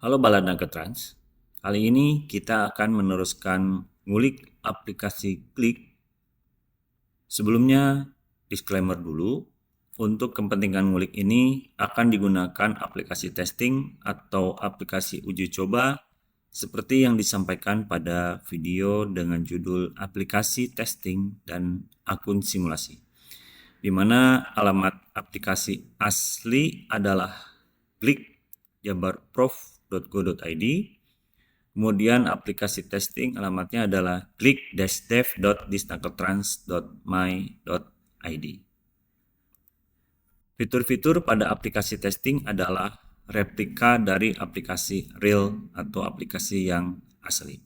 Halo Balada Trans. Kali ini kita akan meneruskan ngulik aplikasi Klik. Sebelumnya, disclaimer dulu. Untuk kepentingan ngulik ini akan digunakan aplikasi testing atau aplikasi uji coba seperti yang disampaikan pada video dengan judul aplikasi testing dan akun simulasi, di mana alamat aplikasi asli adalah klik.jabarprof.go.id. Kemudian aplikasi testing alamatnya adalah klik-dev.disnakeltrans.my.id. Fitur-fitur pada aplikasi testing adalah replika dari aplikasi real atau aplikasi yang asli.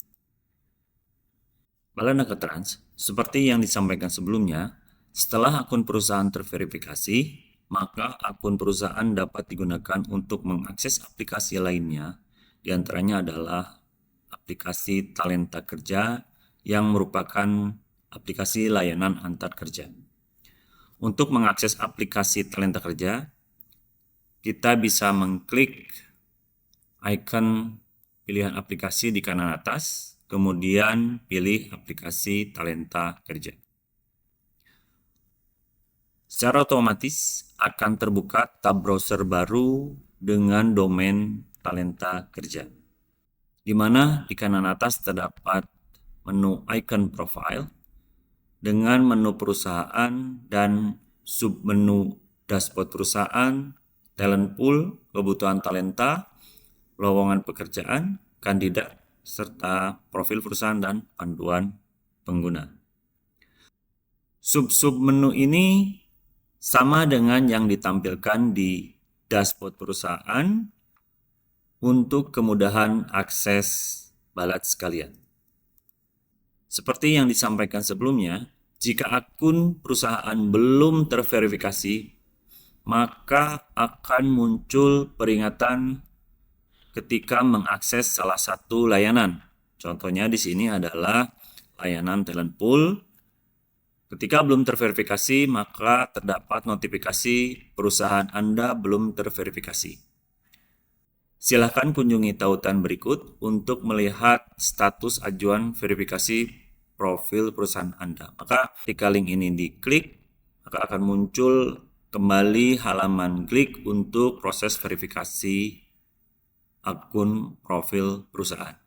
Balada Trans, seperti yang disampaikan sebelumnya, setelah akun perusahaan terverifikasi, maka akun perusahaan dapat digunakan untuk mengakses aplikasi lainnya. Di antaranya adalah aplikasi Talenta Kerja yang merupakan aplikasi layanan antar kerja. Untuk mengakses aplikasi Talenta Kerja, kita bisa mengklik icon pilihan aplikasi di kanan atas, kemudian pilih aplikasi Talenta Kerja. Secara otomatis akan terbuka tab browser baru dengan domain Talenta Kerja, di mana di kanan atas terdapat menu icon profile dengan menu perusahaan dan submenu dashboard perusahaan, talent pool, kebutuhan talenta, lowongan pekerjaan, kandidat, serta profil perusahaan dan panduan pengguna. Sub-sub menu ini sama dengan yang ditampilkan di dashboard perusahaan untuk kemudahan akses balat sekalian. Seperti yang disampaikan sebelumnya, jika akun perusahaan belum terverifikasi, maka akan muncul peringatan ketika mengakses salah satu layanan. Contohnya di sini adalah layanan talent pool. Ketika belum terverifikasi, maka terdapat notifikasi perusahaan Anda belum terverifikasi. Silakan kunjungi tautan berikut untuk melihat status ajuan verifikasi profil perusahaan Anda. Maka ketika link ini diklik, maka akan muncul kembali halaman klik untuk proses verifikasi akun profil perusahaan.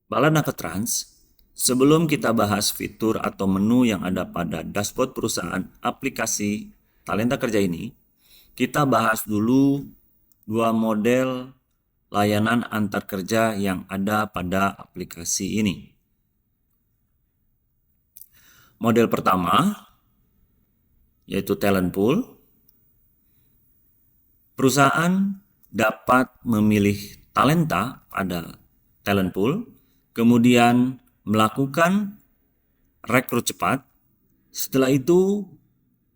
Balada Trans, sebelum kita bahas fitur atau menu yang ada pada dashboard perusahaan aplikasi Talenta Kerja ini, kita bahas dulu dua model layanan antar kerja yang ada pada aplikasi ini. Model pertama yaitu talent pool. Perusahaan dapat memilih talenta pada talent pool, kemudian melakukan rekrut cepat. Setelah itu,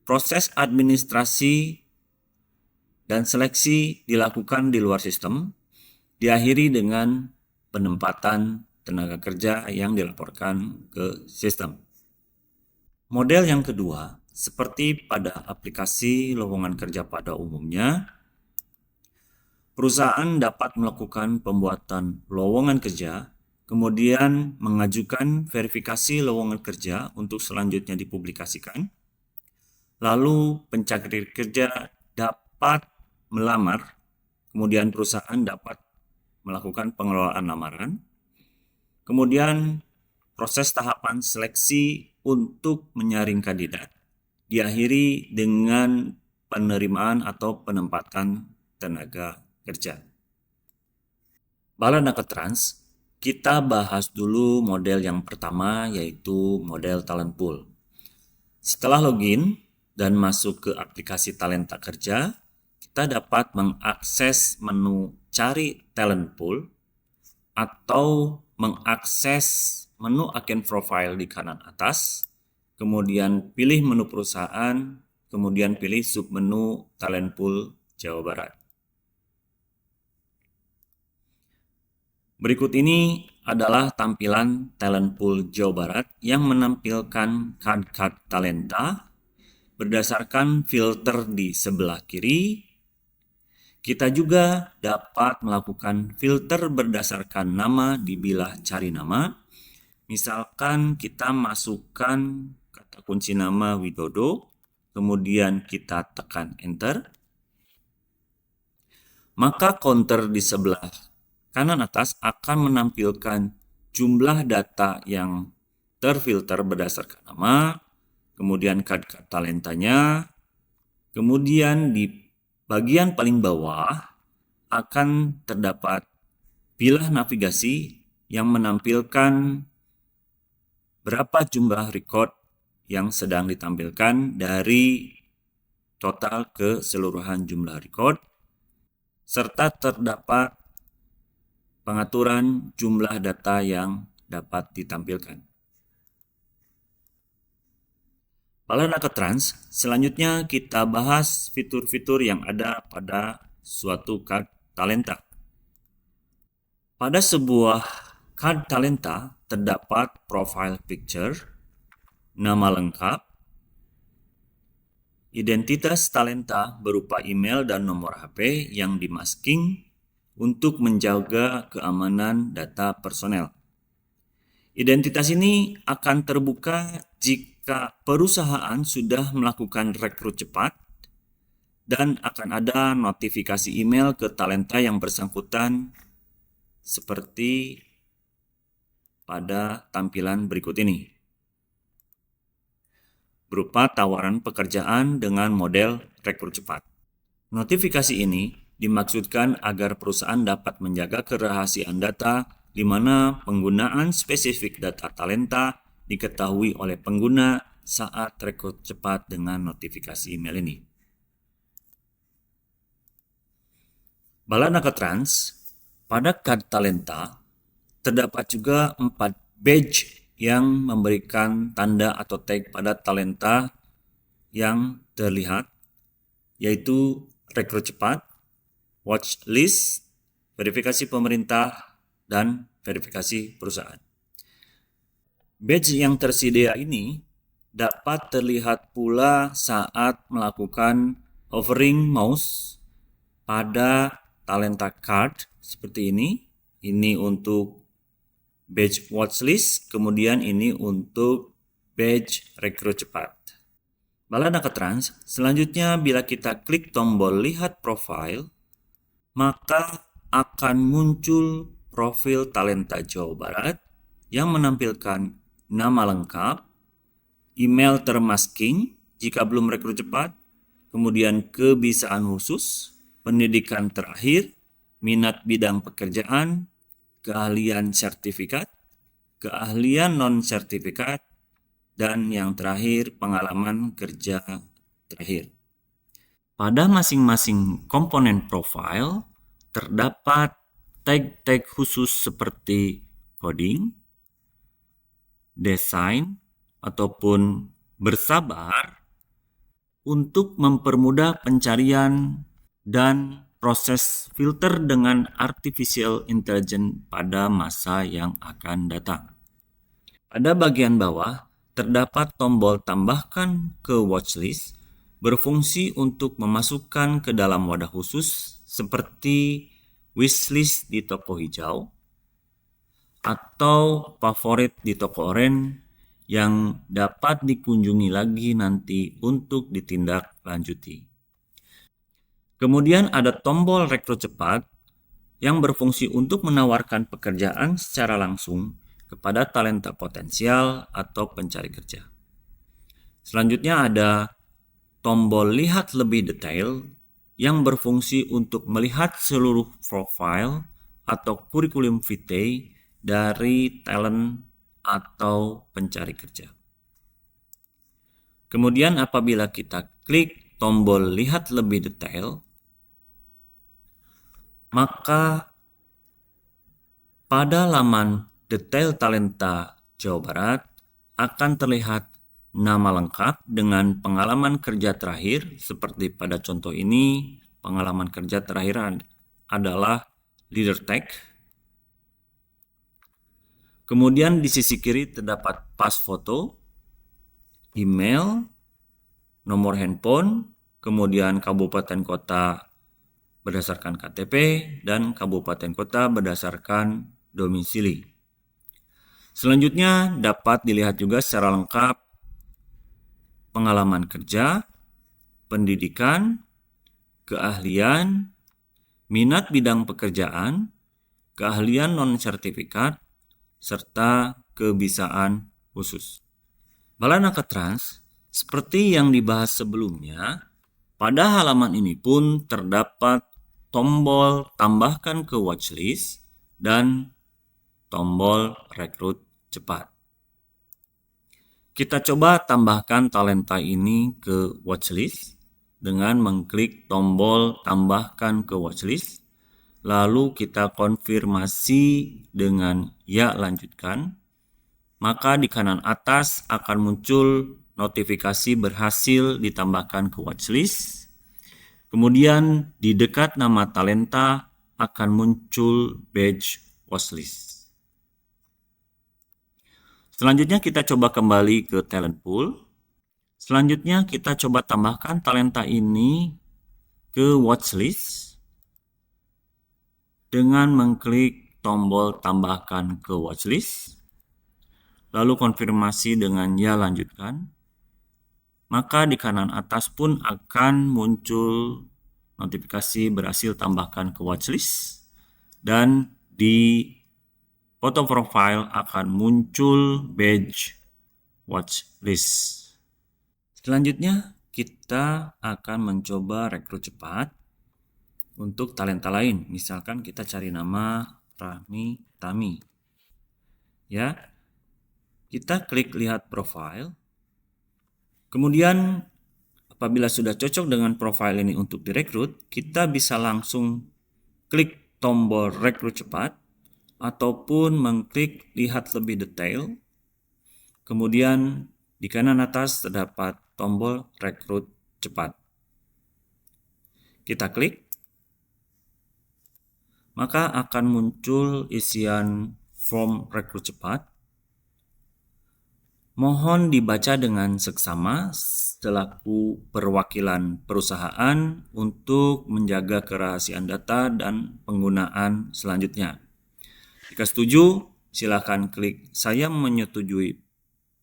proses administrasi dan seleksi dilakukan di luar sistem, diakhiri dengan penempatan tenaga kerja yang dilaporkan ke sistem. Model yang kedua, seperti pada aplikasi lowongan kerja pada umumnya, perusahaan dapat melakukan pembuatan lowongan kerja, kemudian mengajukan verifikasi lowongan kerja untuk selanjutnya dipublikasikan. Lalu pencari kerja dapat melamar, kemudian perusahaan dapat melakukan pengelolaan lamaran. Kemudian proses tahapan seleksi untuk menyaring kandidat diakhiri dengan penerimaan atau penempatan tenaga kerja. Balada Trans, kita bahas dulu model yang pertama yaitu model talent pool. Setelah login dan masuk ke aplikasi Talenta Kerja, kita dapat mengakses menu cari talent pool atau mengakses menu agen profile di kanan atas, kemudian pilih menu perusahaan, kemudian pilih submenu talent pool Jawa Barat. Berikut ini adalah tampilan talent pool Jawa Barat yang menampilkan card-card talenta berdasarkan filter di sebelah kiri Kita juga dapat melakukan filter berdasarkan nama di bilah cari nama. Misalkan kita masukkan kata kunci nama Widodo, kemudian kita tekan enter, maka counter di sebelah kanan atas akan menampilkan jumlah data yang terfilter berdasarkan nama, kemudian kad talentanya, kemudian di bagian paling bawah akan terdapat bilah navigasi yang menampilkan berapa jumlah record yang sedang ditampilkan dari total keseluruhan jumlah record, serta terdapat pengaturan jumlah data yang dapat ditampilkan. Pada Nakatrans, selanjutnya kita bahas fitur-fitur yang ada pada suatu kad talenta. Pada sebuah kad talenta terdapat profile picture, nama lengkap, identitas talenta berupa email dan nomor HP yang dimasking untuk menjaga keamanan data personel. Identitas ini akan terbuka jika perusahaan sudah melakukan rekrut cepat dan akan ada notifikasi email ke talenta yang bersangkutan seperti pada tampilan berikut ini, berupa tawaran pekerjaan dengan model rekrut cepat. Notifikasi ini dimaksudkan agar perusahaan dapat menjaga kerahasiaan data di mana penggunaan spesifik data talenta diketahui oleh pengguna saat rekrut cepat dengan notifikasi email ini. Bala Nakatrans, pada kad talenta terdapat juga 4 badge yang memberikan tanda atau tag pada talenta yang terlihat, yaitu rekrut cepat, watch list, verifikasi pemerintah, dan verifikasi perusahaan. Badge yang tersedia ini dapat terlihat pula saat melakukan hovering mouse pada talenta card seperti ini. Ini untuk badge watchlist, kemudian ini untuk badge rekrut cepat. Bala Nakatrans, selanjutnya bila kita klik tombol lihat profile, maka akan muncul profil talenta Jawa Barat yang menampilkan nama lengkap, email termasking jika belum rekrut cepat, kemudian kebiasaan khusus, pendidikan terakhir, minat bidang pekerjaan, keahlian sertifikat, keahlian non-sertifikat, dan yang terakhir pengalaman kerja terakhir. Pada masing-masing komponen profile terdapat tag-tag khusus seperti coding, desain, ataupun bersabar untuk mempermudah pencarian dan proses filter dengan artificial intelligence pada masa yang akan datang. Pada bagian bawah terdapat tombol tambahkan ke watchlist berfungsi untuk memasukkan ke dalam wadah khusus seperti wishlist di toko hijau atau favorit di toko oranye yang dapat dikunjungi lagi nanti untuk ditindaklanjuti. Kemudian ada tombol rekrut cepat yang berfungsi untuk menawarkan pekerjaan secara langsung kepada talenta potensial atau pencari kerja. Selanjutnya ada tombol lihat lebih detail yang berfungsi untuk melihat seluruh profil atau kurikulum vitae dari talent atau pencari kerja. Kemudian apabila kita klik tombol lihat lebih detail, maka pada laman detail talenta Jawa Barat akan terlihat nama lengkap dengan pengalaman kerja terakhir. Seperti pada contoh ini, pengalaman kerja terakhir adalah leader tech. Kemudian di sisi kiri terdapat pas foto, email, nomor handphone, kemudian kabupaten kota berdasarkan KTP dan kabupaten kota berdasarkan domisili. Selanjutnya dapat dilihat juga secara lengkap pengalaman kerja, pendidikan, keahlian, minat bidang pekerjaan, keahlian non-sertifikat, serta kebiasaan khusus. Balanakatrans, seperti yang dibahas sebelumnya, pada halaman ini pun terdapat tombol tambahkan ke watchlist dan tombol rekrut cepat. Kita coba tambahkan talenta ini ke watchlist dengan mengklik tombol tambahkan ke watchlist, lalu kita konfirmasi dengan ya lanjutkan, maka di kanan atas akan muncul notifikasi berhasil ditambahkan ke watchlist. Kemudian di dekat nama talenta akan muncul badge watchlist. Selanjutnya kita coba kembali ke talent pool. Selanjutnya kita coba tambahkan talenta ini ke watchlist dengan mengklik tombol tambahkan ke watchlist, lalu konfirmasi dengan ya lanjutkan, maka di kanan atas pun akan muncul notifikasi berhasil tambahkan ke watchlist dan di foto profile akan muncul badge watchlist. Selanjutnya kita akan mencoba rekrut cepat untuk talenta lain. Misalkan kita cari nama Rahmi Tami. Ya. Kita klik lihat profile. Kemudian apabila sudah cocok dengan profile ini untuk direkrut, kita bisa langsung klik tombol rekrut cepat ataupun mengklik lihat lebih detail. Kemudian di kanan atas terdapat tombol rekrut cepat. Kita klik, maka akan muncul isian form rekrut cepat. Mohon dibaca dengan seksama selaku perwakilan perusahaan untuk menjaga kerahasiaan data dan penggunaan selanjutnya. Jika setuju, silakan klik saya menyetujui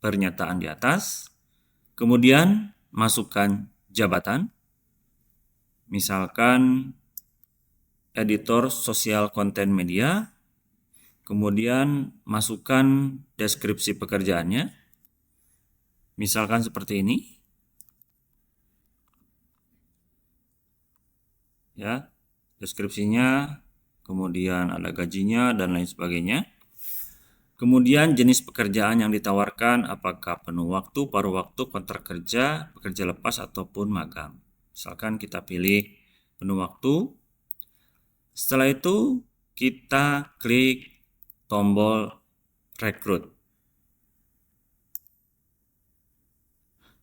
pernyataan di atas. Kemudian masukkan jabatan, misalkan editor sosial konten media. Kemudian masukkan deskripsi pekerjaannya, misalkan seperti ini. Ya, deskripsinya, kemudian ada gajinya dan lain sebagainya. Kemudian jenis pekerjaan yang ditawarkan, apakah penuh waktu, paruh waktu, kontrak kerja, pekerja lepas ataupun magang. Misalkan kita pilih penuh waktu. Setelah itu kita klik tombol rekrut.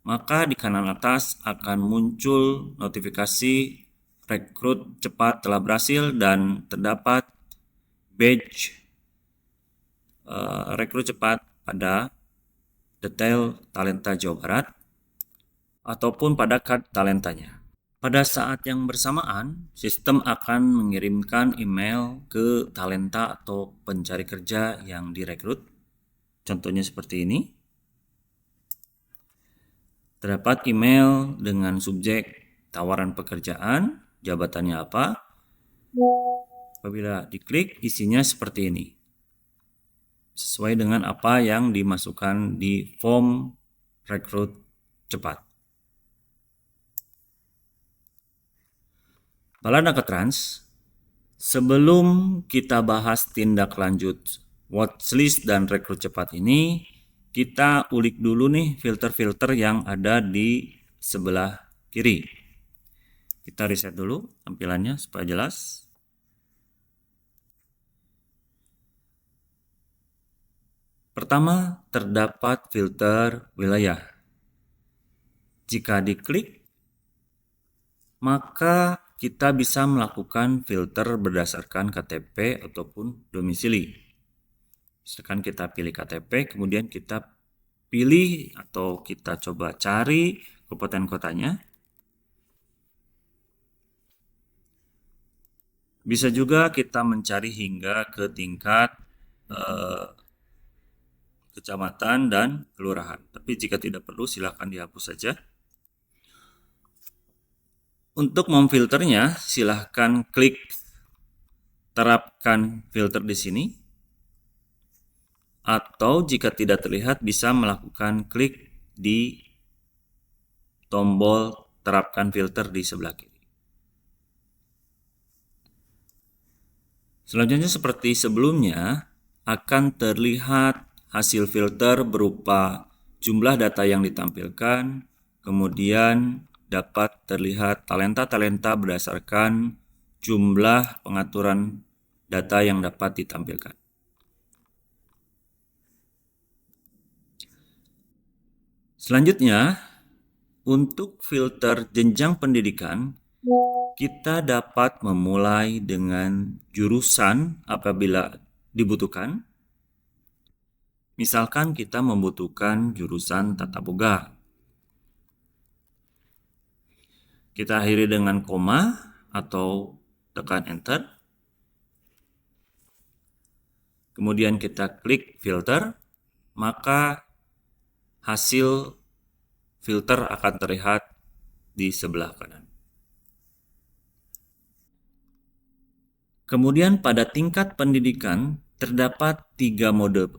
Maka di kanan atas akan muncul notifikasi rekrut cepat telah berhasil dan terdapat badge rekrut cepat pada detail talenta Jawa Barat ataupun pada card talentanya. Pada saat yang bersamaan, sistem akan mengirimkan email ke talenta atau pencari kerja yang direkrut. Contohnya seperti ini. Terdapat email dengan subjek tawaran pekerjaan, jabatannya apa. Apabila diklik, isinya seperti ini. Sesuai dengan apa yang dimasukkan di form rekrut cepat. Balanakatrans, sebelum kita bahas tindak lanjut watchlist dan rekrut cepat ini, kita ulik dulu nih filter-filter yang ada di sebelah kiri. Kita reset dulu tampilannya supaya jelas. Pertama, terdapat filter wilayah. Jika diklik, maka kita bisa melakukan filter berdasarkan KTP ataupun domisili. Misalkan kita pilih KTP, kemudian kita pilih atau kita coba cari kabupaten kotanya. Bisa juga kita mencari hingga ke tingkat kecamatan dan kelurahan. Tapi jika tidak perlu, silakan dihapus saja. Untuk memfilternya, silahkan klik terapkan filter di sini. Atau jika tidak terlihat, bisa melakukan klik di tombol terapkan filter di sebelah kiri. Selanjutnya seperti sebelumnya, akan terlihat hasil filter berupa jumlah data yang ditampilkan, kemudian dapat terlihat talenta-talenta berdasarkan jumlah pengaturan data yang dapat ditampilkan. Selanjutnya, untuk filter jenjang pendidikan, kita dapat memulai dengan jurusan apabila dibutuhkan. Misalkan kita membutuhkan jurusan tata boga. Kita akhiri dengan koma atau tekan enter. Kemudian kita klik filter, maka hasil filter akan terlihat di sebelah kanan. Kemudian pada tingkat pendidikan terdapat 3 mode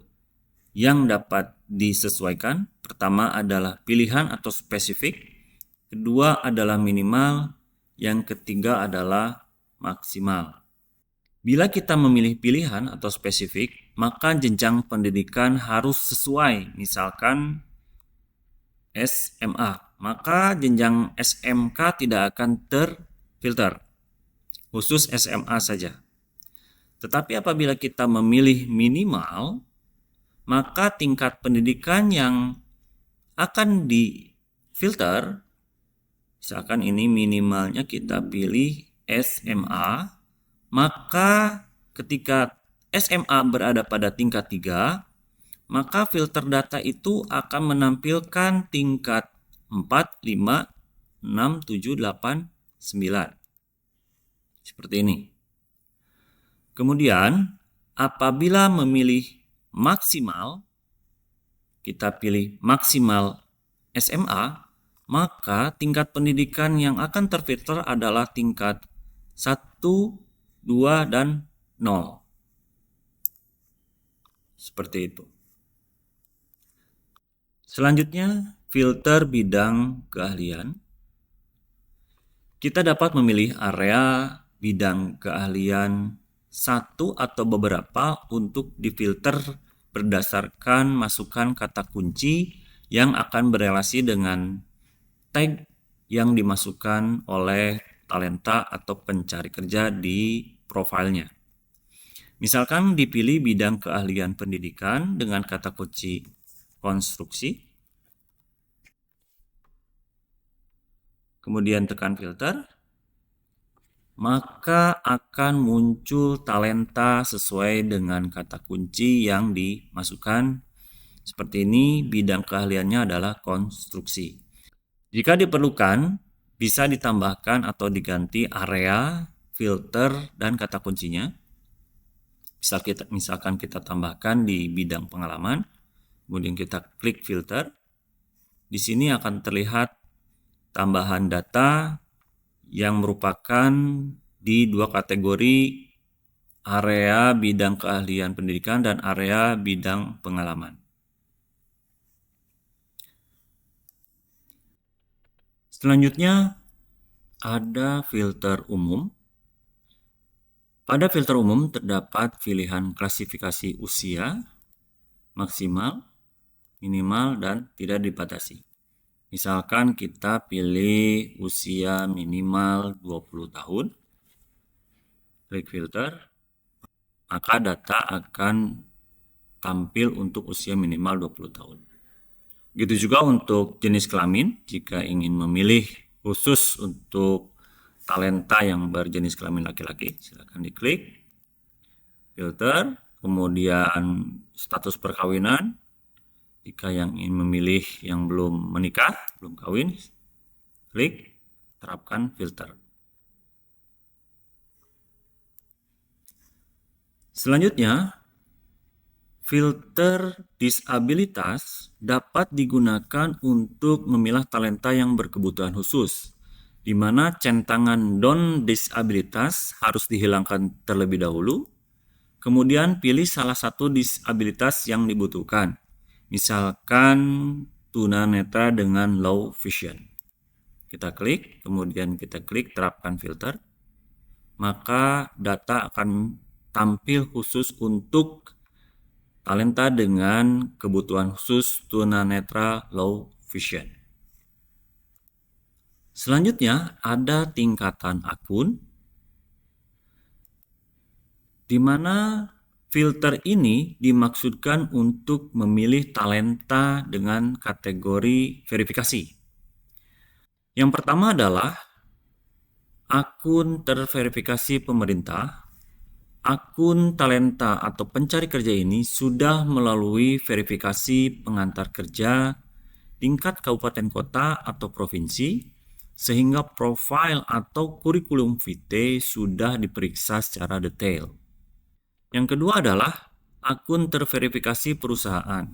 yang dapat disesuaikan. Pertama adalah pilihan atau spesifik, kedua adalah minimal, yang ketiga adalah maksimal. Bila kita memilih pilihan atau spesifik, maka jenjang pendidikan harus sesuai, misalkan SMA, maka jenjang SMK tidak akan terfilter, khusus SMA saja. Tetapi apabila kita memilih minimal, maka tingkat pendidikan yang akan difilter, misalkan ini minimalnya kita pilih SMA, maka ketika SMA berada pada tingkat 3, maka filter data itu akan menampilkan tingkat 4, 5, 6, 7, 8, 9. Seperti ini. Kemudian, apabila memilih maksimal, kita pilih maksimal SMA, maka tingkat pendidikan yang akan terfilter adalah tingkat 1, 2, dan 0. Seperti itu. Selanjutnya, filter bidang keahlian. Kita dapat memilih area bidang keahlian satu atau beberapa untuk difilter berdasarkan masukan kata kunci yang akan berelasi dengan tag yang dimasukkan oleh talenta atau pencari kerja di profilnya. Misalkan dipilih bidang keahlian pendidikan dengan kata kunci konstruksi, kemudian tekan filter, maka akan muncul talenta sesuai dengan kata kunci yang dimasukkan. Seperti ini, bidang keahliannya adalah konstruksi. Jika diperlukan, bisa ditambahkan atau diganti area, filter, dan kata kuncinya. Misalkan kita tambahkan di bidang pengalaman, kemudian kita klik filter. Di sini akan terlihat tambahan data yang merupakan di 2 kategori, area bidang keahlian pendidikan dan area bidang pengalaman. Selanjutnya ada filter umum. Pada filter umum terdapat pilihan klasifikasi usia, maksimal, minimal, dan tidak dibatasi. Misalkan kita pilih usia minimal 20 tahun, klik filter, maka data akan tampil untuk usia minimal 20 tahun. Begitu juga untuk jenis kelamin, jika ingin memilih khusus untuk talenta yang berjenis kelamin laki-laki, silakan diklik, filter, kemudian status perkawinan. Jika yang ingin memilih yang belum menikah, belum kawin, klik terapkan filter. Selanjutnya, filter disabilitas dapat digunakan untuk memilah talenta yang berkebutuhan khusus, di mana centangan non-disabilitas harus dihilangkan terlebih dahulu. Kemudian pilih salah satu disabilitas yang dibutuhkan, misalkan tunanetra dengan low vision. Kita klik, kemudian kita klik terapkan filter, maka data akan tampil khusus untuk talenta dengan kebutuhan khusus tunanetra low vision. Selanjutnya ada tingkatan akun, di mana filter ini dimaksudkan untuk memilih talenta dengan kategori verifikasi. Yang pertama adalah akun terverifikasi pemerintah. Akun talenta atau pencari kerja ini sudah melalui verifikasi pengantar kerja tingkat kabupaten kota atau provinsi, sehingga profil atau kurikulum vitae sudah diperiksa secara detail. Yang kedua adalah akun terverifikasi perusahaan.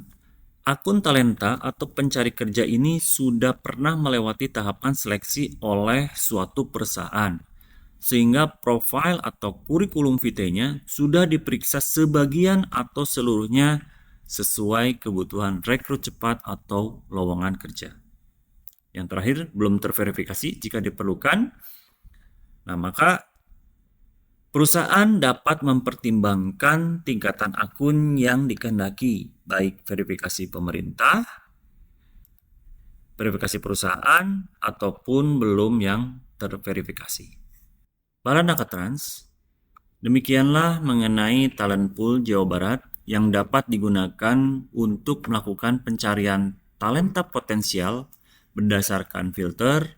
Akun talenta atau pencari kerja ini sudah pernah melewati tahapan seleksi oleh suatu perusahaan, sehingga profil atau kurikulum vitae-nya sudah diperiksa sebagian atau seluruhnya sesuai kebutuhan rekrut cepat atau lowongan kerja. Yang terakhir, belum terverifikasi jika diperlukan. Nah, maka perusahaan dapat mempertimbangkan tingkatan akun yang dikehendaki, baik verifikasi pemerintah, verifikasi perusahaan, ataupun belum yang terverifikasi. Para Nakatrans, demikianlah mengenai talent pool Jawa Barat yang dapat digunakan untuk melakukan pencarian talenta potensial berdasarkan filter.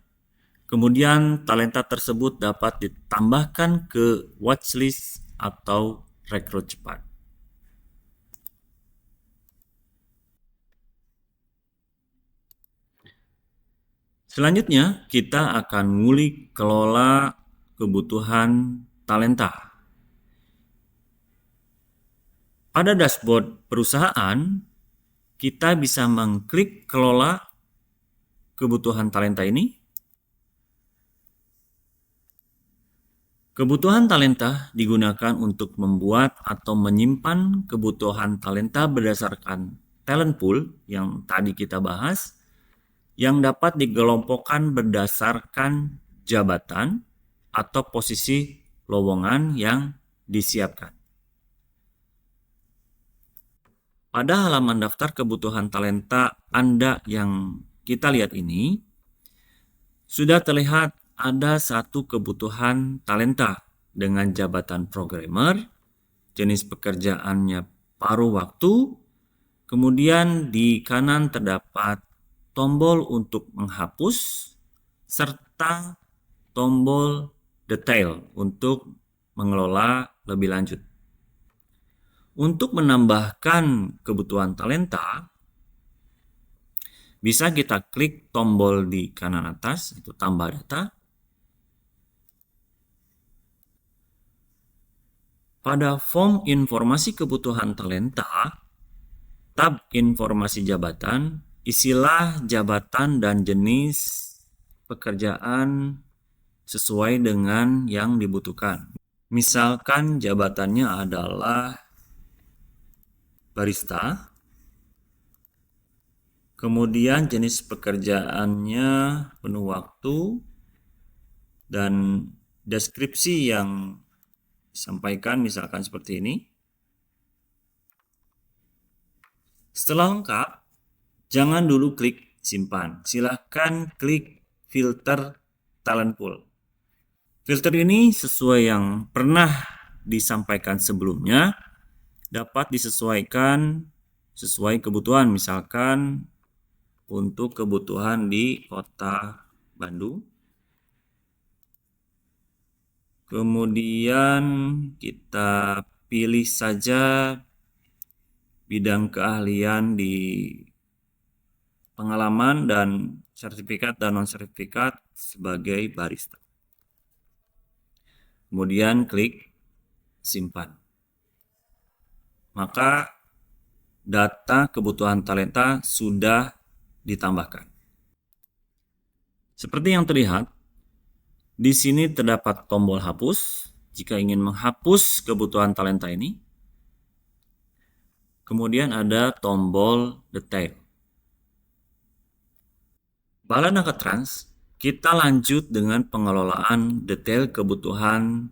Kemudian talenta tersebut dapat ditambahkan ke watchlist atau rekrut cepat. Selanjutnya, kita akan ngulik kelola kebutuhan talenta. Pada dashboard perusahaan, kita bisa mengklik kelola kebutuhan talenta ini. Kebutuhan talenta digunakan untuk membuat atau menyimpan kebutuhan talenta berdasarkan talent pool yang tadi kita bahas, yang dapat dikelompokkan berdasarkan jabatan atau posisi lowongan yang disiapkan. Pada halaman daftar kebutuhan talenta Anda yang kita lihat ini, sudah terlihat ada satu kebutuhan talenta dengan jabatan programmer, jenis pekerjaannya paruh waktu, kemudian di kanan terdapat tombol untuk menghapus, serta tombol detail untuk mengelola lebih lanjut. Untuk menambahkan kebutuhan talenta, bisa kita klik tombol di kanan atas, itu tambah data. Pada form informasi kebutuhan talenta, tab informasi jabatan, isilah jabatan dan jenis pekerjaan sesuai dengan yang dibutuhkan. Misalkan jabatannya adalah barista, kemudian jenis pekerjaannya penuh waktu, dan deskripsi yang disampaikan misalkan seperti ini. Setelah lengkap, jangan dulu klik simpan. Silahkan klik filter talent pool. Filter ini sesuai yang pernah disampaikan sebelumnya, dapat disesuaikan sesuai kebutuhan. Misalkan untuk kebutuhan di Kota Bandung. Kemudian kita pilih saja bidang keahlian di pengalaman dan sertifikat dan non-sertifikat sebagai barista. Kemudian klik simpan. maka data kebutuhan talenta sudah ditambahkan. Seperti yang terlihat, di sini terdapat tombol hapus. Jika ingin menghapus kebutuhan talenta ini, kemudian ada tombol detail. Bala Nakatrans, kita lanjut dengan pengelolaan detail kebutuhan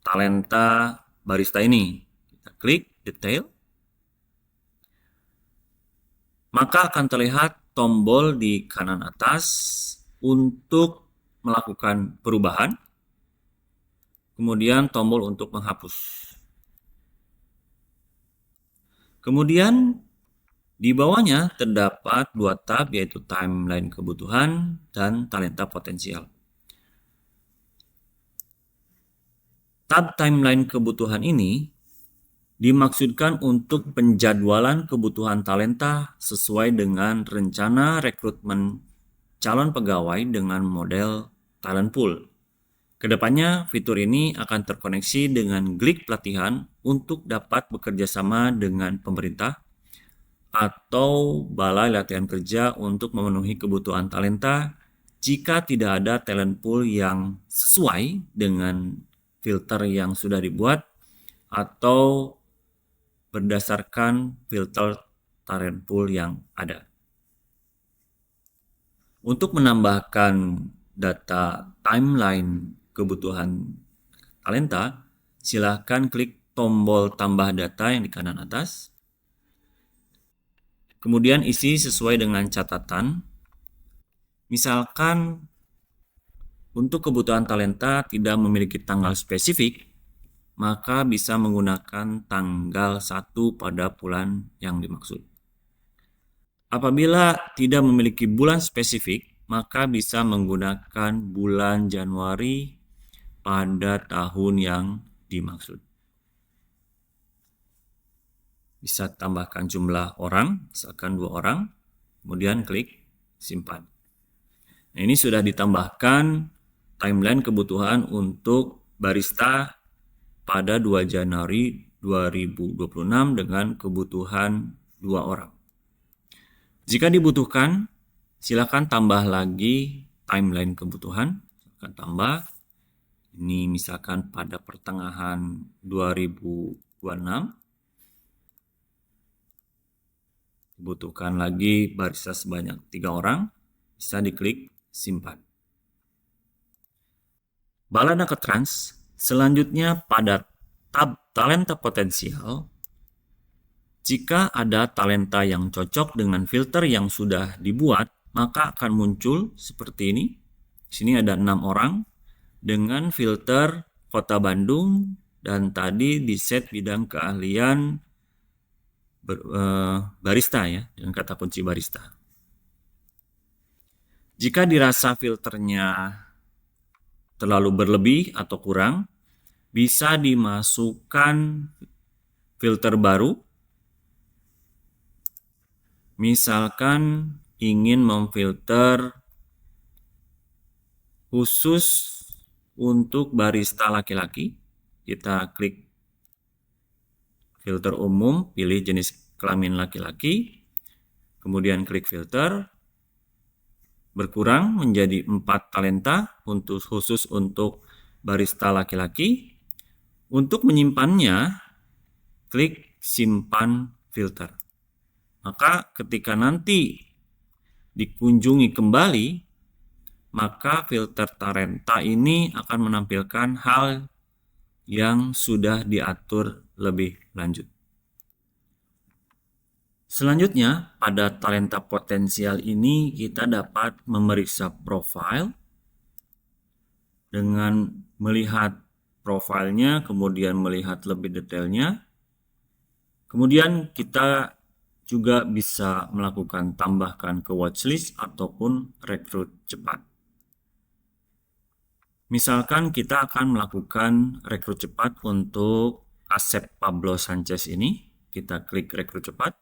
talenta barista ini. Kita klik detail, maka akan terlihat tombol di kanan atas untuk melakukan perubahan, kemudian tombol untuk menghapus. Kemudian di bawahnya terdapat dua tab, yaitu timeline kebutuhan dan talenta potensial. Tab timeline kebutuhan ini dimaksudkan untuk penjadwalan kebutuhan talenta sesuai dengan rencana rekrutmen calon pegawai dengan model talent pool. Kedepannya, fitur ini akan terkoneksi dengan Glik pelatihan untuk dapat bekerja sama dengan pemerintah atau balai latihan kerja untuk memenuhi kebutuhan talenta jika tidak ada talent pool yang sesuai dengan filter yang sudah dibuat atau berdasarkan filter talent pool yang ada. Untuk menambahkan data timeline kebutuhan talenta, silakan klik tombol tambah data yang di kanan atas. Kemudian isi sesuai dengan catatan. Misalkan untuk kebutuhan talenta tidak memiliki tanggal spesifik, maka bisa menggunakan tanggal 1 pada bulan yang dimaksud. Apabila tidak memiliki bulan spesifik, maka bisa menggunakan bulan Januari pada tahun yang dimaksud. Bisa tambahkan jumlah orang, misalkan 2 orang, kemudian klik simpan. Nah, ini sudah ditambahkan timeline kebutuhan untuk barista pada 2 Januari 2026 dengan kebutuhan 2 orang. Jika dibutuhkan, silakan tambah lagi timeline kebutuhan. Silakan tambah. Ini misalkan pada pertengahan 2026. Dibutuhkan lagi barista sebanyak 3 orang. Bisa diklik simpan. Bala Nakatrans, selanjutnya pada tab talenta potensial. Jika ada talenta yang cocok dengan filter yang sudah dibuat, maka akan muncul seperti ini. Di sini ada 6 orang dengan filter Kota Bandung dan tadi di set bidang keahlian barista ya, dengan kata kunci barista. Jika dirasa filternya terlalu berlebih atau kurang, bisa dimasukkan filter baru. Misalkan ingin memfilter khusus untuk barista laki-laki, kita klik filter umum, pilih jenis kelamin laki-laki, kemudian klik filter, berkurang menjadi 4 talenta untuk khusus untuk barista laki-laki. Untuk menyimpannya, klik simpan filter. Maka ketika nanti dikunjungi kembali, maka filter talenta ini akan menampilkan hal yang sudah diatur lebih lanjut. Selanjutnya, pada talenta potensial ini kita dapat memeriksa profil dengan melihat profilnya, kemudian melihat lebih detailnya. Kemudian kita juga bisa melakukan tambahkan ke watchlist ataupun rekrut cepat. Misalkan kita akan melakukan rekrut cepat untuk Asep Pablo Sanchez ini. Kita klik rekrut cepat.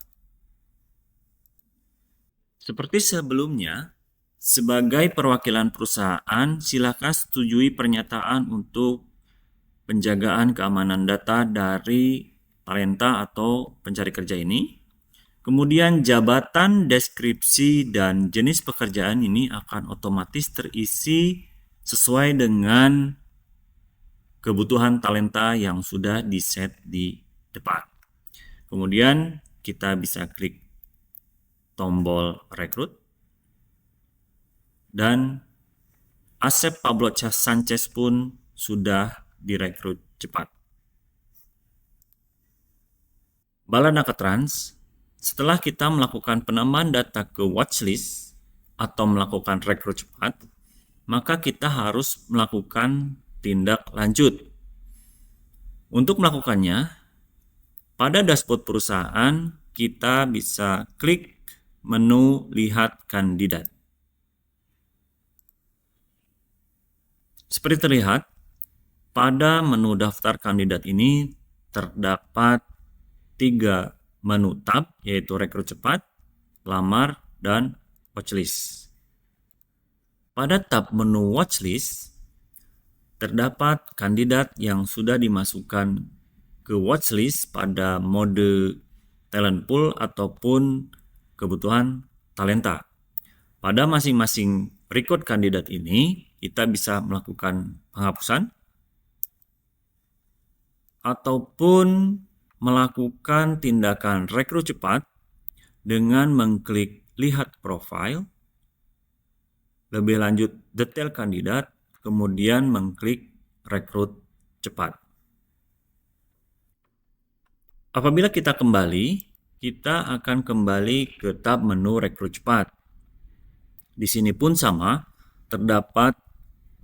Seperti sebelumnya, sebagai perwakilan perusahaan, silakan setujui pernyataan untuk penjagaan keamanan data dari talenta atau pencari kerja ini. Kemudian jabatan, deskripsi, dan jenis pekerjaan ini akan otomatis terisi sesuai dengan kebutuhan talenta yang sudah di-set di depan. Kemudian kita bisa klik tombol rekrut dan Asep Pablo Sanchez pun sudah direkrut cepat. Baladnaketrans, setelah kita melakukan penambahan data ke watchlist atau melakukan rekrut cepat, maka kita harus melakukan tindak lanjut. Untuk melakukannya, pada dashboard perusahaan, kita bisa klik menu Lihat Kandidat. Seperti terlihat, pada menu daftar kandidat ini terdapat 3 menu tab, yaitu rekrut cepat, lamar, dan watchlist. Pada tab menu watchlist, terdapat kandidat yang sudah dimasukkan ke watchlist pada mode talent pool ataupun kebutuhan talenta. Pada masing-masing rekrut kandidat ini, kita bisa melakukan penghapusan ataupun melakukan tindakan rekrut cepat dengan mengklik lihat profil, lebih lanjut detail kandidat, kemudian mengklik rekrut cepat. Apabila kita kembali, kita akan kembali ke tab menu rekrut cepat. Di sini pun sama, terdapat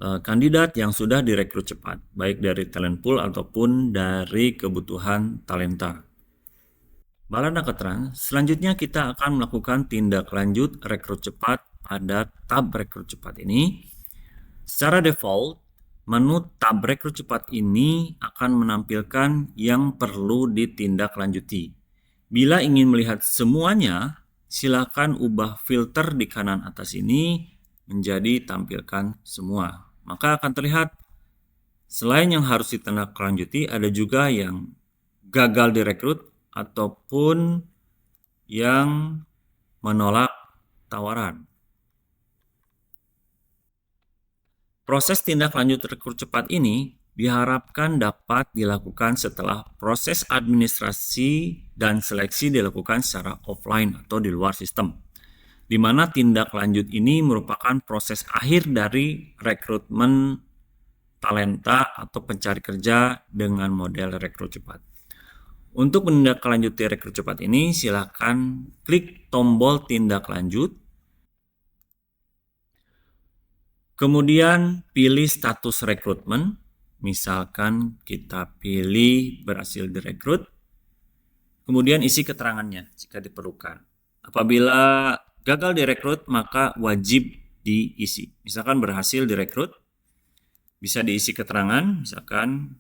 kandidat yang sudah direkrut cepat, baik dari talent pool ataupun dari kebutuhan talenta. Baladnaketrans, selanjutnya kita akan melakukan tindak lanjut rekrut cepat pada tab rekrut cepat ini. Secara default, menu tab rekrut cepat ini akan menampilkan yang perlu ditindaklanjuti. Bila ingin melihat semuanya, silakan ubah filter di kanan atas ini menjadi tampilkan semua. Maka akan terlihat selain yang harus ditindaklanjuti, ada juga yang gagal direkrut ataupun yang menolak tawaran. Proses tindak lanjut rekrut cepat ini diharapkan dapat dilakukan setelah proses administrasi dan seleksi dilakukan secara offline atau di luar sistem, di mana tindak lanjut ini merupakan proses akhir dari rekrutmen talenta atau pencari kerja dengan model rekrut cepat. Untuk menindaklanjuti rekrut cepat ini, silakan klik tombol tindak lanjut, kemudian pilih status rekrutmen, misalkan kita pilih berhasil direkrut, kemudian isi keterangannya jika diperlukan. Apabila gagal direkrut, maka wajib diisi. Misalkan berhasil direkrut, bisa diisi keterangan, misalkan.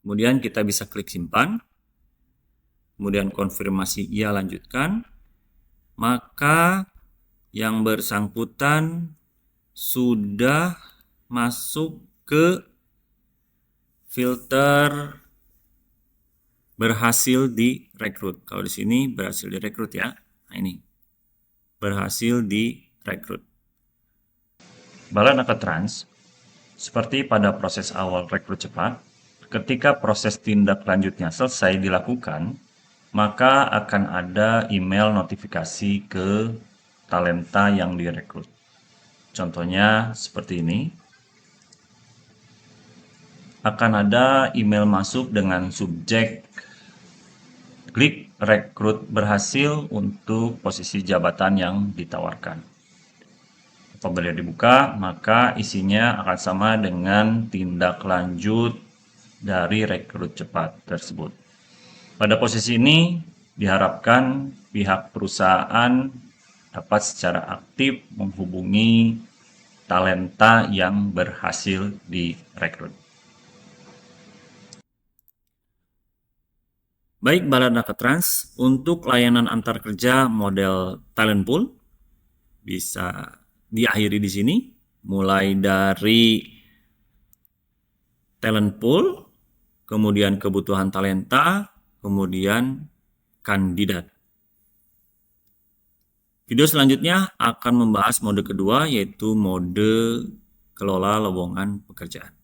Kemudian kita bisa klik simpan, kemudian konfirmasi iya lanjutkan, maka yang bersangkutan sudah masuk ke filter berhasil direkrut. Kalau di sini berhasil direkrut ya. Nah ini berhasil direkrut. Baladnaketrans, seperti pada proses awal rekrut cepat, ketika proses tindak lanjutnya selesai dilakukan, maka akan ada email notifikasi ke talenta yang direkrut. Contohnya seperti ini. Akan ada email masuk dengan subjek klik rekrut berhasil untuk posisi jabatan yang ditawarkan. Apabila dibuka, maka isinya akan sama dengan tindak lanjut dari rekrut cepat tersebut. Pada posisi ini diharapkan pihak perusahaan dapat secara aktif menghubungi talenta yang berhasil direkrut. Baik Baladnaketrans, untuk layanan antar kerja model talent pool bisa diakhiri di sini, mulai dari talent pool, kemudian kebutuhan talenta, kemudian kandidat. Video selanjutnya akan membahas mode kedua, yaitu mode kelola lowongan pekerjaan.